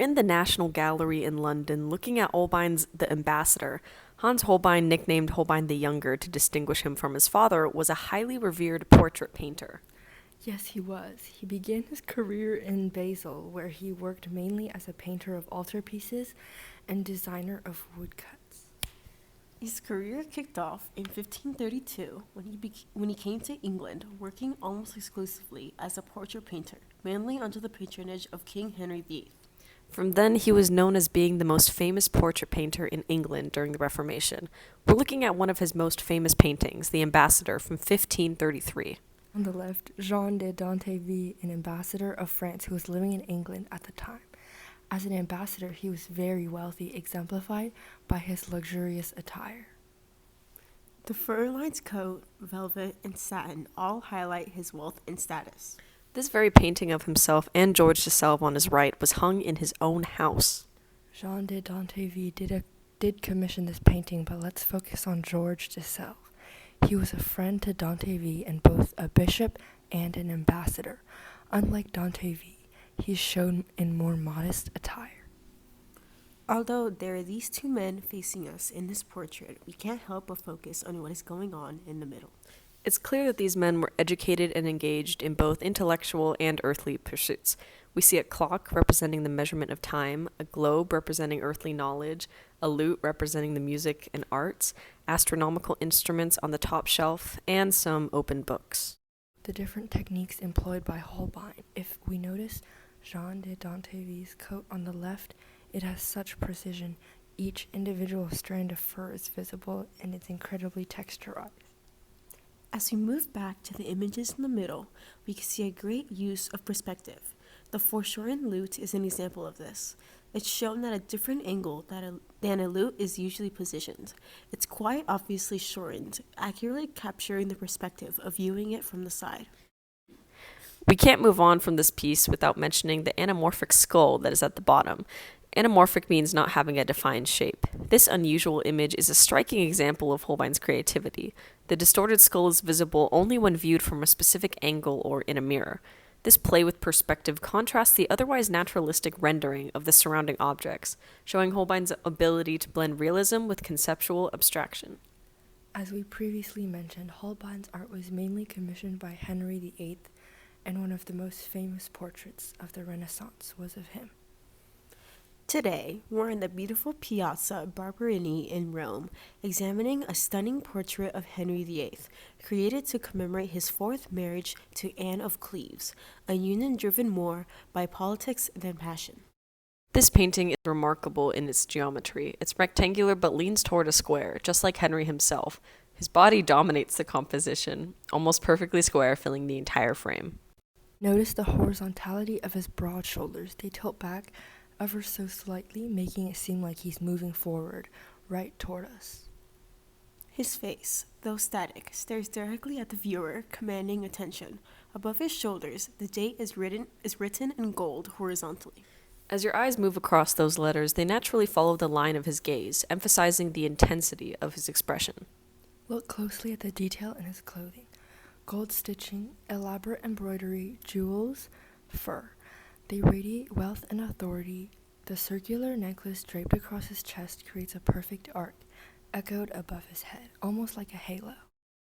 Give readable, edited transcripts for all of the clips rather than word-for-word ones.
in the National Gallery in London looking at Holbein's The Ambassador. Hans Holbein, nicknamed Holbein the Younger to distinguish him from his father, was a highly revered portrait painter. Yes, he was. He began his career in Basel, where he worked mainly as a painter of altarpieces and designer of woodcuts. His career kicked off in 1532 when he came to England, working almost exclusively as a portrait painter, mainly under the patronage of King Henry VIII. From then, he was known as being the most famous portrait painter in England during the Reformation. We're looking at one of his most famous paintings, The Ambassador, from 1533. On the left, Jean de Danteville, an ambassador of France who was living in England at the time. As an ambassador, he was very wealthy, exemplified by his luxurious attire. The fur-lined coat, velvet, and satin all highlight his wealth and status. This very painting of himself and George de Selve on his right was hung in his own house. Jean de Danteville did commission this painting, but let's focus on George de Selve. He was a friend to Danteville and both a bishop and an ambassador. Unlike Danteville, he is shown in more modest attire. Although there are these two men facing us in this portrait, we can't help but focus on what is going on in the middle. It's clear that these men were educated and engaged in both intellectual and earthly pursuits. We see a clock representing the measurement of time, a globe representing earthly knowledge, a lute representing the music and arts, astronomical instruments on the top shelf, and some open books. The different techniques employed by Holbein. If we notice Jean de Danteville's coat on the left, it has such precision. Each individual strand of fur is visible and it's incredibly texturized. As we move back to the images in the middle, we can see a great use of perspective. The foreshortened lute is an example of this. It's shown at a different angle than a lute is usually positioned. It's quite obviously shortened, accurately capturing the perspective of viewing it from the side. We can't move on from this piece without mentioning the anamorphic skull that is at the bottom. Anamorphic means not having a defined shape. This unusual image is a striking example of Holbein's creativity. The distorted skull is visible only when viewed from a specific angle or in a mirror. This play with perspective contrasts the otherwise naturalistic rendering of the surrounding objects, showing Holbein's ability to blend realism with conceptual abstraction. As we previously mentioned, Holbein's art was mainly commissioned by Henry VIII, and one of the most famous portraits of the Renaissance was of him. Today, we're in the beautiful Piazza Barberini in Rome, examining a stunning portrait of Henry VIII, created to commemorate his fourth marriage to Anne of Cleves, a union driven more by politics than passion. This painting is remarkable in its geometry. It's rectangular but leans toward a square, just like Henry himself. His body dominates the composition, almost perfectly square, filling the entire frame. Notice the horizontality of his broad shoulders. They tilt back ever so slightly, making it seem like he's moving forward, right toward us. His face, though static, stares directly at the viewer, commanding attention. Above his shoulders, the date is written in gold horizontally. As your eyes move across those letters, they naturally follow the line of his gaze, emphasizing the intensity of his expression. Look closely at the detail in his clothing. Gold stitching, elaborate embroidery, jewels, fur. They radiate wealth and authority. The circular necklace draped across his chest creates a perfect arc, echoed above his head, almost like a halo.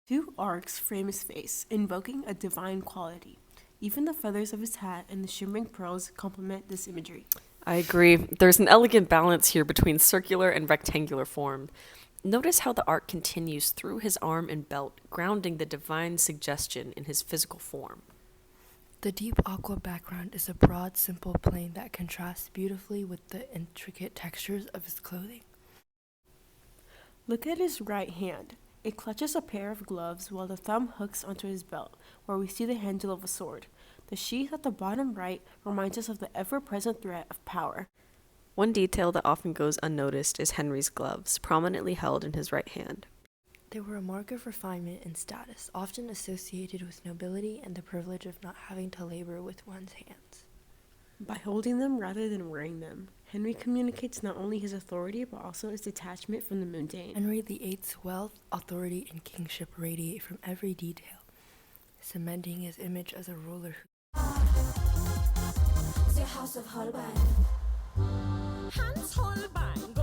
Two arcs frame his face, invoking a divine quality. Even the feathers of his hat and the shimmering pearls complement this imagery. I agree. There's an elegant balance here between circular and rectangular form. Notice how the arc continues through his arm and belt, grounding the divine suggestion in his physical form. The deep aqua background is a broad, simple plane that contrasts beautifully with the intricate textures of his clothing. Look at his right hand. It clutches a pair of gloves while the thumb hooks onto his belt, where we see the handle of a sword. The sheath at the bottom right reminds us of the ever-present threat of power. One detail that often goes unnoticed is Henry's gloves, prominently held in his right hand. They were a mark of refinement and status, often associated with nobility and the privilege of not having to labor with one's hands. By holding them rather than wearing them, Henry communicates not only his authority but also his detachment from the mundane. Henry VIII's wealth, authority, and kingship radiate from every detail, cementing his image as a ruler who... The House of Holbein. Hans Holbein